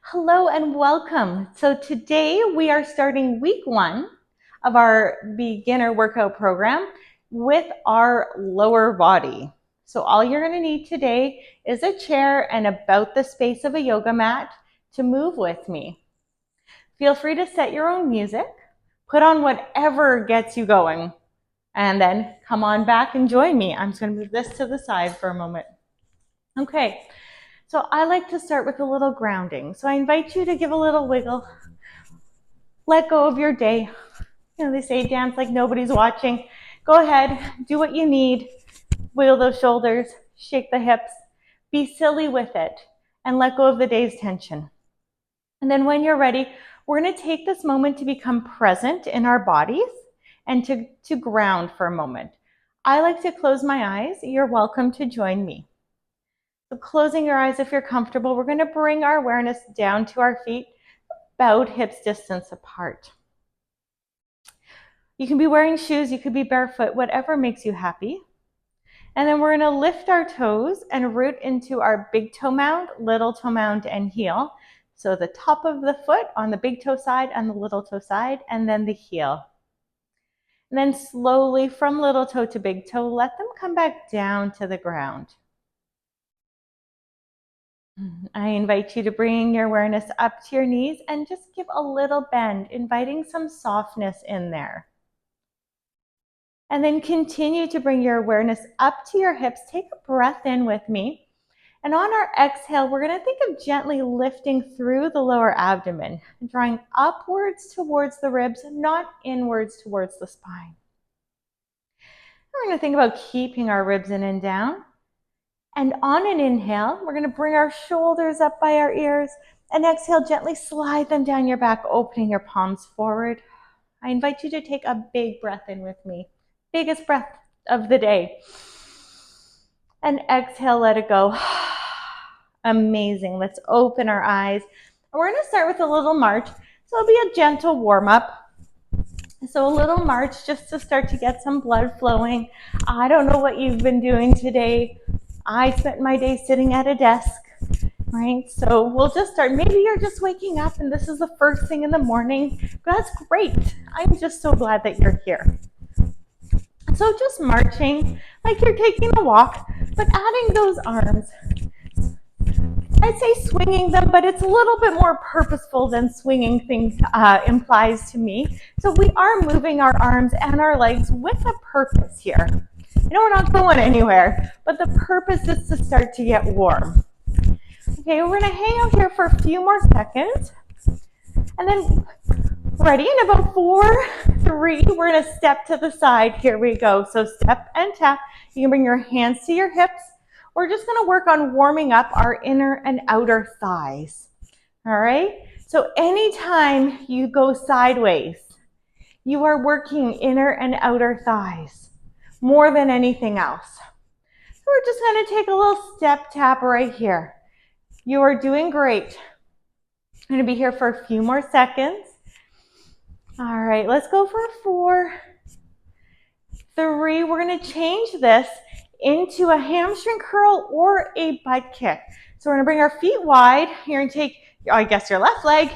Hello and welcome. So today we are starting week 1 of our beginner workout program with our lower body. So all you're going to need today is a chair and about the space of a yoga mat to move with me. Feel free to set your own music, put on whatever gets you going, and then come on back and join me. I'm just going to move this to the side for a moment. Okay. So I like to start with a little grounding. So I invite you to give a little wiggle. Let go of your day. They say dance like nobody's watching. Go ahead, do what you need. Wiggle those shoulders, shake the hips. Be silly with it and let go of the day's tension. And then when you're ready, we're going to take this moment to become present in our bodies and to ground for a moment. I like to close my eyes. You're welcome to join me. So closing your eyes if you're comfortable, we're going to bring our awareness down to our feet, about hips distance apart. You can be wearing shoes, you could be barefoot, whatever makes you happy. And then we're going to lift our toes and root into our big toe mound, little toe mound, and heel. So the top of the foot on the big toe side and the little toe side, and then the heel. And then slowly from little toe to big toe, let them come back down to the ground. I invite you to bring your awareness up to your knees and just give a little bend, inviting some softness in there. And then continue to bring your awareness up to your hips. Take a breath in with me. And on our exhale, we're going to think of gently lifting through the lower abdomen, drawing upwards towards the ribs, not inwards towards the spine. We're going to think about keeping our ribs in and down. And on an inhale, we're going to bring our shoulders up by our ears, and exhale, gently slide them down your back, opening your palms forward. I invite you to take a big breath in with me. Biggest breath of the day. And exhale, let it go. Amazing. Let's open our eyes. We're going to start with a little march. So it'll be a gentle warm-up. So a little march just to start to get some blood flowing. I don't know what you've been doing today. I spent my day sitting at a desk, right? So we'll just start. Maybe you're just waking up and this is the first thing in the morning. That's great. I'm just so glad that you're here. So just marching like you're taking a walk, but adding those arms. I'd say swinging them, but it's a little bit more purposeful than swinging things implies to me. So we are moving our arms and our legs with a purpose here. We're not going anywhere, but the purpose is to start to get warm. Okay, we're going to hang out here for a few more seconds. And then, ready, in about 4, 3, we're going to step to the side. Here we go. So step and tap. You can bring your hands to your hips. We're just going to work on warming up our inner and outer thighs. All right? So anytime you go sideways, you are working inner and outer thighs more than anything else. So we're just going to take a little step tap right here. You are doing great. I'm going to be here for a few more seconds. All right, let's go for 4, 3. We're going to change this into a hamstring curl or a butt kick. So we're going to bring our feet wide. You're going to take, your left leg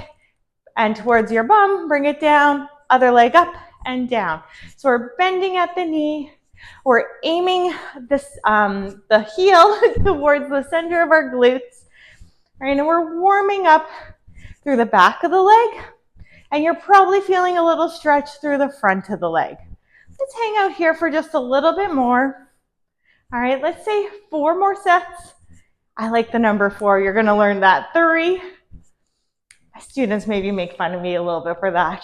and towards your bum, bring it down, other leg up and down. So we're bending at the knee. We're aiming this, the heel towards the center of our glutes. Right, and we're warming up through the back of the leg. And you're probably feeling a little stretch through the front of the leg. Let's hang out here for just a little bit more. All right, let's say 4 more sets. I like the number 4. You're going to learn that. 3. My students maybe make fun of me a little bit for that.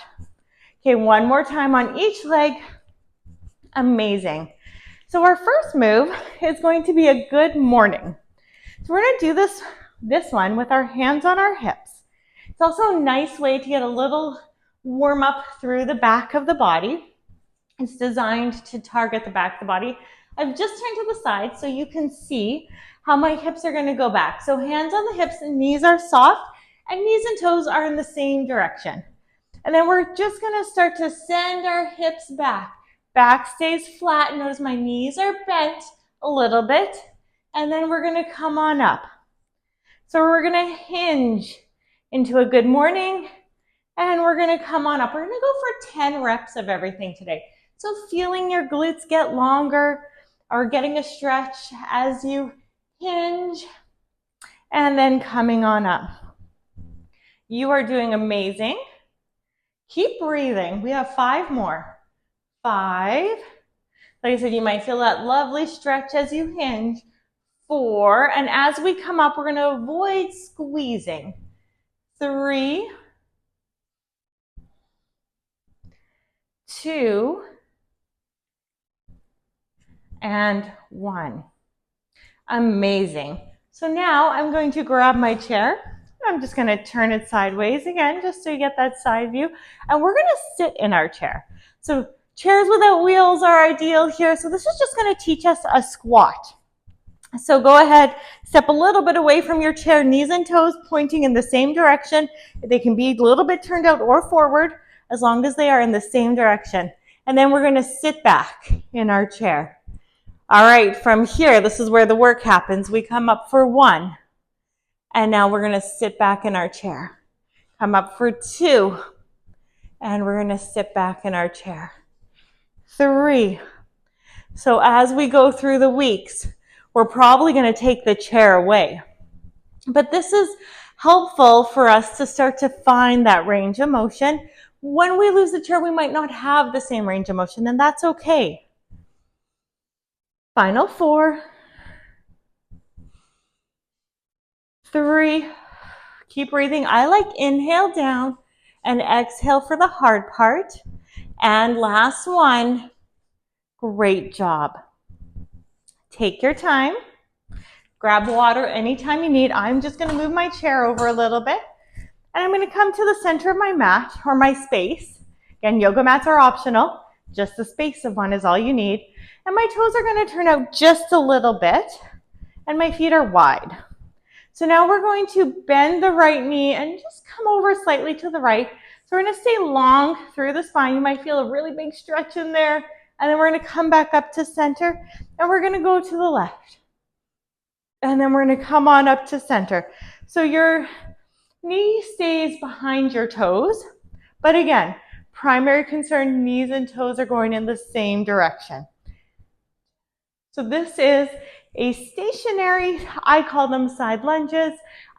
Okay, 1 more time on each leg. Amazing. So our first move is going to be a good morning. So we're going to do this one with our hands on our hips. It's also a nice way to get a little warm up through the back of the body. It's designed to target the back of the body. I've just turned to the side so you can see how my hips are going to go back. So hands on the hips and knees are soft, and knees and toes are in the same direction. And then we're just going to start to send our hips back. Back stays flat. Notice my knees are bent a little bit. And then we're going to come on up. So we're going to hinge into a good morning. And we're gonna come on up. We're gonna go for 10 reps of everything today. So feeling your glutes get longer or getting a stretch as you hinge and then coming on up. You are doing amazing. Keep breathing. We have 5 more. 5. Like I said, you might feel that lovely stretch as you hinge. 4. And as we come up, we're gonna avoid squeezing. 3. 2. And 1. Amazing. So now I'm going to grab my chair. I'm just going to turn it sideways again, just so you get that side view. And we're going to sit in our chair. So chairs without wheels are ideal here. So this is just going to teach us a squat. So go ahead, step a little bit away from your chair, knees and toes pointing in the same direction. They can be a little bit turned out or forward, as long as they are in the same direction. And then we're going to sit back in our chair. All right, from here, this is where the work happens. We come up for 1. And now we're going to sit back in our chair. Come up for 2. And we're going to sit back in our chair. 3. So as we go through the weeks, we're probably going to take the chair away. But this is helpful for us to start to find that range of motion. When we lose the chair, we might not have the same range of motion, and that's okay. Final 4. 3. Keep breathing. I like inhale down and exhale for the hard part. And last one. Great job. Take your time. Grab water anytime you need. I'm just going to move my chair over a little bit. And I'm going to come to the center of my mat or my space. Again, yoga mats are optional. Just the space of one is all you need. And my toes are going to turn out just a little bit. And my feet are wide. So now we're going to bend the right knee and just come over slightly to the right. So we're going to stay long through the spine. You might feel a really big stretch in there. And then we're going to come back up to center. And we're going to go to the left. And then we're going to come on up to center. So your knee stays behind your toes. But again, primary concern, knees and toes are going in the same direction. So this is a stationary, I call them side lunges.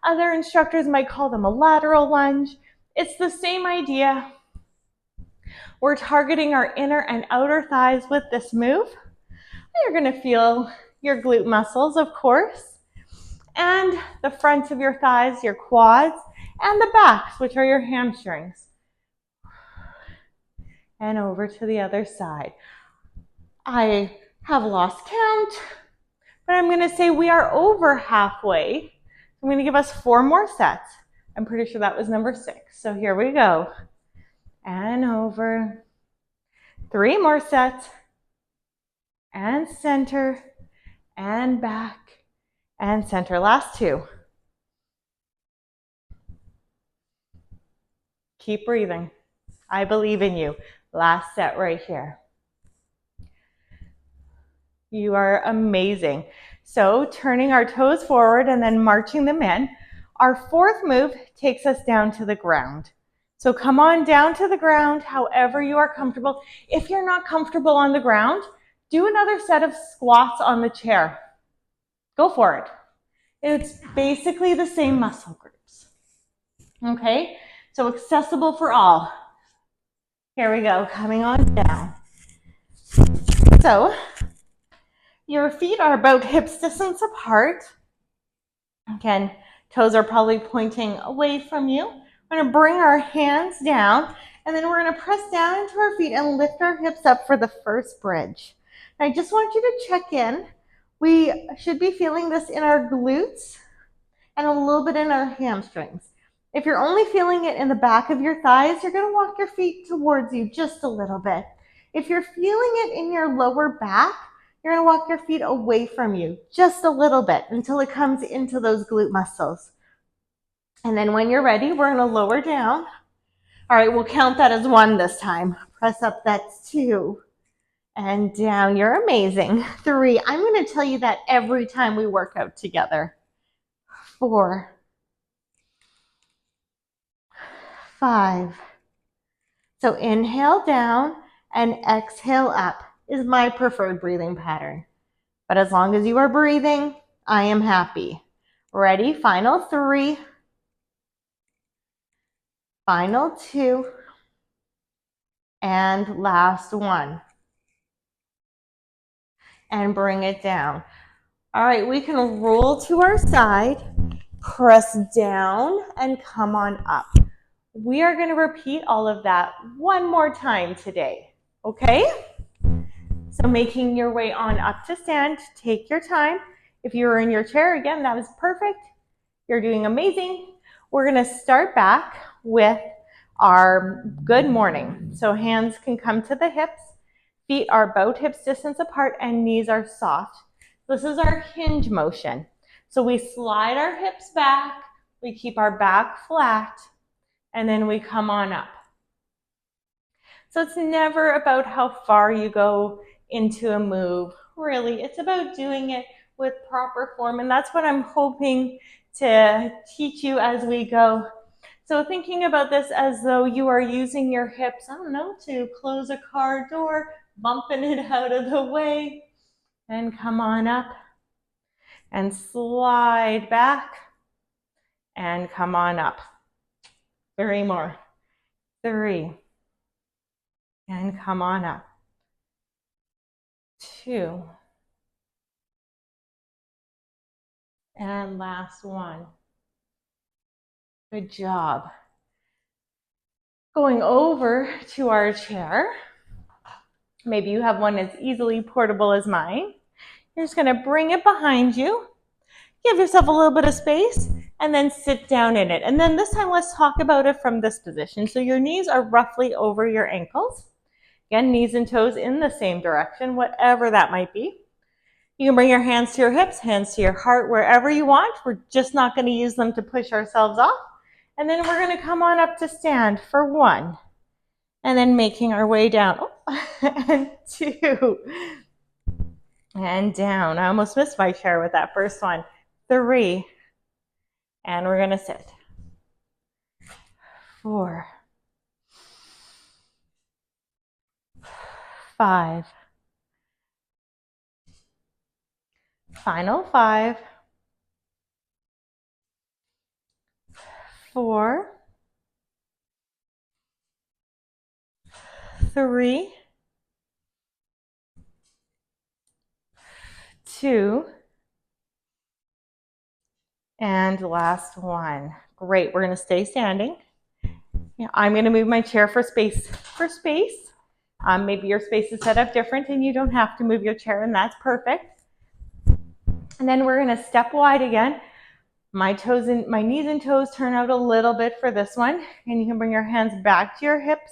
Other instructors might call them a lateral lunge. It's the same idea. We're targeting our inner and outer thighs with this move. You're going to feel your glute muscles, of course, and the fronts of your thighs, your quads, and the backs, which are your hamstrings. And over to the other side. I have lost count, but I'm going to say we are over halfway. I'm going to give us 4 more sets. I'm pretty sure that was number 6. So here we go. And over. 3 more sets. And center. And back. And center. Last 2. Keep breathing. I believe in you. Last set right here. You are amazing. So turning our toes forward and then marching them in. Our 4th move takes us down to the ground. So come on down to the ground, however you are comfortable. If you're not comfortable on the ground, do another set of squats on the chair. Go for it. It's basically the same muscle groups. Okay, so accessible for all. Here we go, coming on down. So your feet are about hips distance apart. Again, toes are probably pointing away from you. We're going to bring our hands down, and then we're going to press down into our feet and lift our hips up for the first bridge. And I just want you to check in. We should be feeling this in our glutes and a little bit in our hamstrings. If you're only feeling it in the back of your thighs, you're going to walk your feet towards you just a little bit. If you're feeling it in your lower back, you're going to walk your feet away from you just a little bit until it comes into those glute muscles. And then when you're ready, we're going to lower down. All right, we'll count that as 1 this time. Press up, that's 2. And down, you're amazing. 3, I'm going to tell you that every time we work out together. 4. 5. So inhale down and exhale up is my preferred breathing pattern. But as long as you are breathing, I am happy. Ready? Final 3. Final 2. And last 1. And bring it down. All right, we can roll to our side, press down, and come on up. We are going to repeat all of that one more time today, okay? So making your way on up to stand, take your time. If you were in your chair, again, that was perfect. You're doing amazing. We're going to start back with our good morning. So hands can come to the hips, feet are about hips distance apart, and knees are soft. This is our hinge motion. So we slide our hips back, we keep our back flat, and then we come on up. So it's never about how far you go into a move. Really, it's about doing it with proper form, and that's what I'm hoping to teach you as we go. So thinking about this as though you are using your hips, I don't know, to close a car door, bumping it out of the way, and come on up, and slide back, and come on up. 3 more. 3. And come on up. 2. And last 1. Good job. Going over to our chair. Maybe you have one as easily portable as mine. You're just going to bring it behind you. Give yourself a little bit of space and then sit down in it. And then this time, let's talk about it from this position. So your knees are roughly over your ankles. Again, knees and toes in the same direction, whatever that might be. You can bring your hands to your hips, hands to your heart, wherever you want. We're just not going to use them to push ourselves off. And then we're going to come on up to stand for 1. And then making our way down. And 2. And down. I almost missed my chair with that first one. 3. And we're going to sit. 4. 5. Final 5. 4. 3. 2. And last 1. Great. We're going to stay standing. I'm going to move my chair for space. Maybe your space is set up different and you don't have to move your chair, and that's perfect. And then we're going to step wide again. My knees and toes turn out a little bit for this one, and you can bring your hands back to your hips.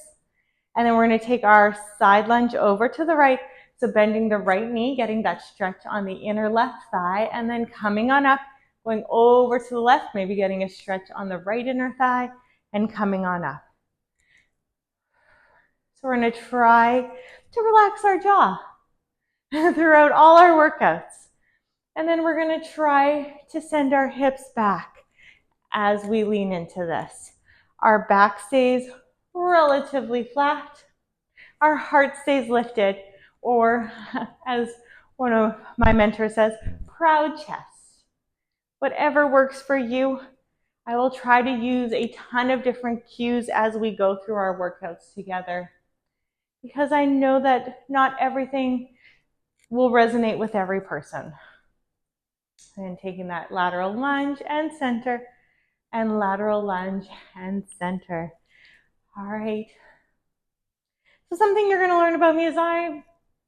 And then we're going to take our side lunge over to the right. So bending the right knee, getting that stretch on the inner left thigh, and then coming on up, going over to the left, maybe getting a stretch on the right inner thigh, and coming on up. So we're going to try to relax our jaw throughout all our workouts. And then we're going to try to send our hips back as we lean into this. Our back stays relatively flat. Our heart stays lifted, or as one of my mentors says, proud chest. Whatever works for you. I will try to use a ton of different cues as we go through our workouts together, because I know that not everything will resonate with every person. And taking that lateral lunge and center, and lateral lunge and center. All right. So something you're going to learn about me is I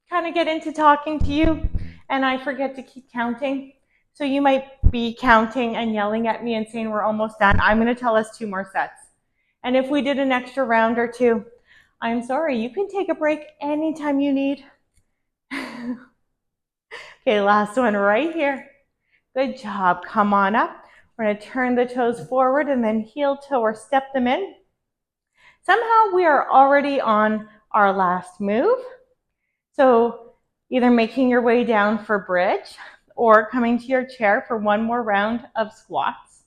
kind of get into talking to you and I forget to keep counting. So you might be counting and yelling at me and saying we're almost done. I'm going to tell us 2 more sets. And if we did an extra round or 2, I'm sorry, you can take a break anytime you need. Okay, last one right here. Good job. Come on up. We're going to turn the toes forward and then heel toe or step them in. Somehow we are already on our last move. So either making your way down for bridge or coming to your chair for 1 more round of squats.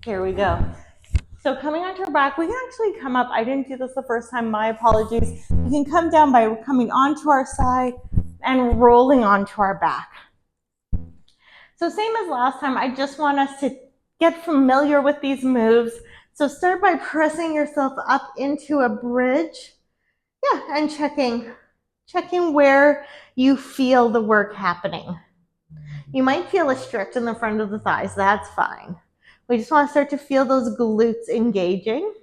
Here we go. So coming onto our back, we can actually come up. I didn't do this the first time, my apologies. We can come down by coming onto our side and rolling onto our back. So same as last time, I just want us to get familiar with these moves. So start by pressing yourself up into a bridge. Yeah, and checking where you feel the work happening. You might feel a stretch in the front of the thighs, that's fine. We just want to start to feel those glutes engaging.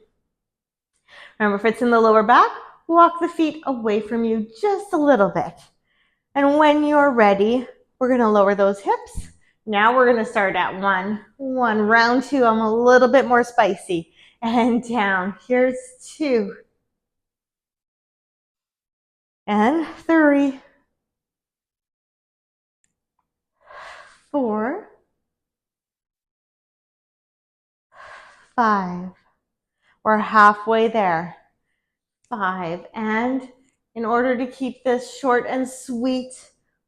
Remember, if it's in the lower back, walk the feet away from you just a little bit. And when you're ready, we're going to lower those hips. Now we're going to start at one. Round two, I'm a little bit more spicy. And down. Here's 2. And 3. 4. 5. We're halfway there. 5. And in order to keep this short and sweet,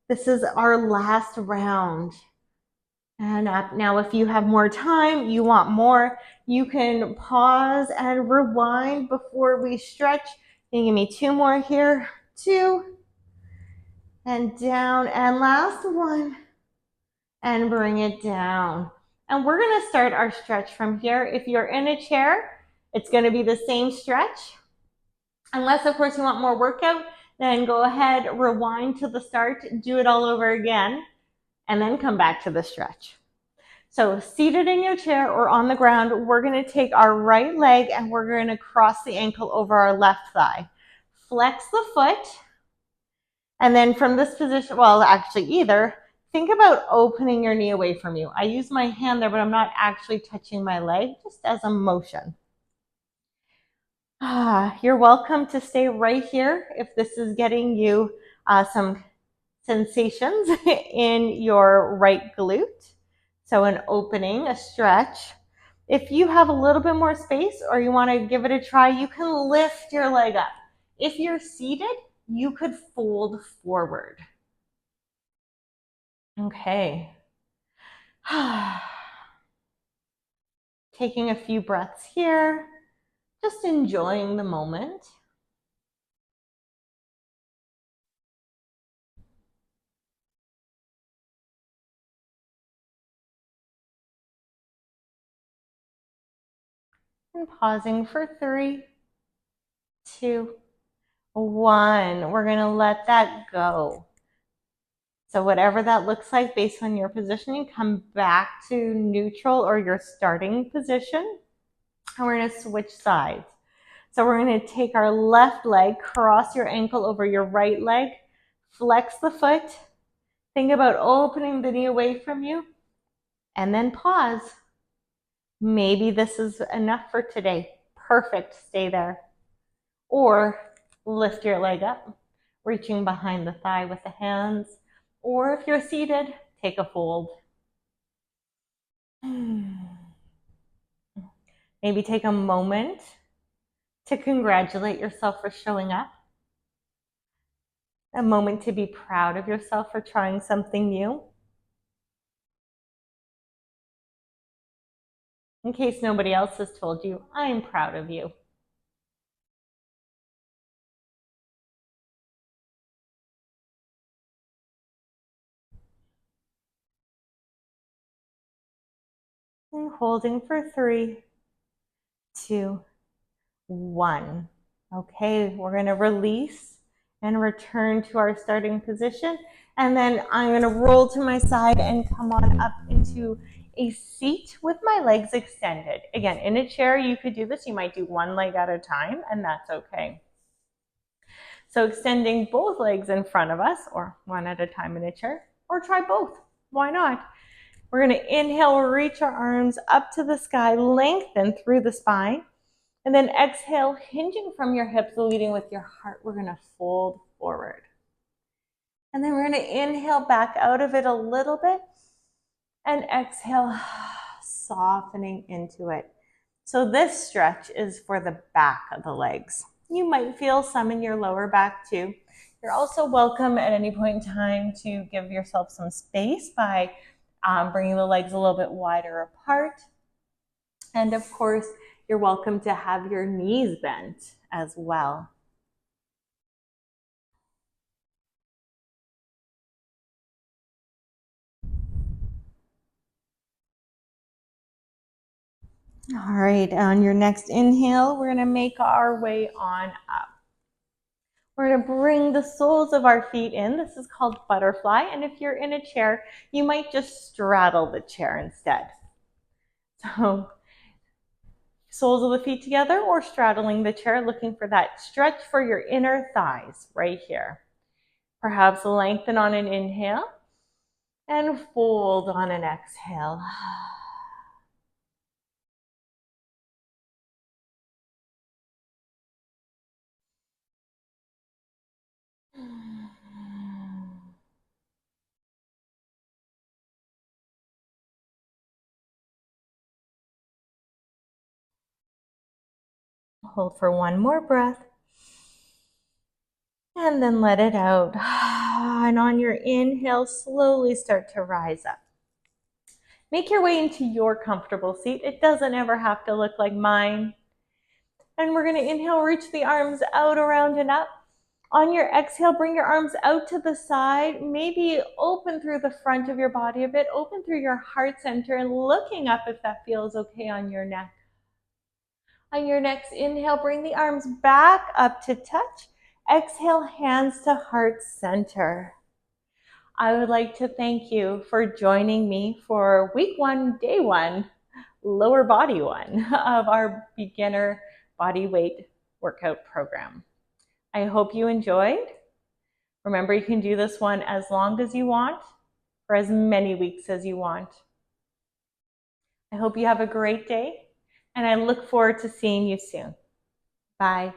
this is our last round. And up. Now, if you have more time, you want more, you can pause and rewind before we stretch. You can give me 2 more here. 2. And down. And last one. And bring it down. And we're going to start our stretch from here. If you're in a chair, it's going to be the same stretch. Unless, of course, you want more workout, then go ahead, rewind to the start, do it all over again, and then come back to the stretch. So seated in your chair or on the ground, we're going to take our right leg and we're going to cross the ankle over our left thigh. Flex the foot. And then from this position, well, actually either, think about opening your knee away from you. I use my hand there, but I'm not actually touching my leg, just as a motion. You're welcome to stay right here if this is getting you some sensations in your right glute. So an opening, a stretch. If you have a little bit more space or you want to give it a try, you can lift your leg up. If you're seated, you could fold forward. Okay. Taking a few breaths here, just enjoying the moment. And pausing for 3, 2, 1. We're going to let that go. So whatever that looks like based on your positioning, come back to neutral or your starting position. And we're going to switch sides. So we're going to take our left leg, cross your ankle over your right leg, flex the foot. Think about opening the knee away from you, and then pause. Maybe this is enough for today. Perfect, stay there. Or lift your leg up, reaching behind the thigh with the hands. Or if you're seated, take a fold. Maybe take a moment to congratulate yourself for showing up. A moment to be proud of yourself for trying something new. In case nobody else has told you, I'm proud of you. And holding for 3, 2, 1. Okay, we're going to release and return to our starting position. And then I'm going to roll to my side and come on up into a seat with my legs extended. Again, in a chair, you could do this. You might do one leg at a time, and that's okay. So extending both legs in front of us, or one at a time in a chair, or try both. Why not? We're going to inhale, reach our arms up to the sky, lengthen through the spine. And then exhale, hinging from your hips, leading with your heart. We're going to fold forward. And then we're going to inhale back out of it a little bit. And exhale, softening into it. So this stretch is for the back of the legs. You might feel some in your lower back too. You're also welcome at any point in time to give yourself some space by bringing the legs a little bit wider apart. And of course, you're welcome to have your knees bent as well. All right, on your next inhale, we're gonna make our way on up. We're gonna bring the soles of our feet in. This is called butterfly, and if you're in a chair, you might just straddle the chair instead. So, soles of the feet together or straddling the chair, looking for that stretch for your inner thighs right here. Perhaps lengthen on an inhale and fold on an exhale. Hold for one more breath. And then let it out. And on your inhale, slowly start to rise up. Make your way into your comfortable seat. It doesn't ever have to look like mine. And we're going to inhale, reach the arms out, around, and up. On your exhale, bring your arms out to the side. Maybe open through the front of your body a bit. Open through your heart center and looking up if that feels okay on your neck. On your next inhale, bring the arms back up to touch. Exhale, hands to heart center. I would like to thank you for joining me for week 1, day 1, lower body 1 of our Beginner Bodyweight Workout Program. I hope you enjoyed. Remember, you can do this one as long as you want, for as many weeks as you want. I hope you have a great day, and I look forward to seeing you soon. Bye.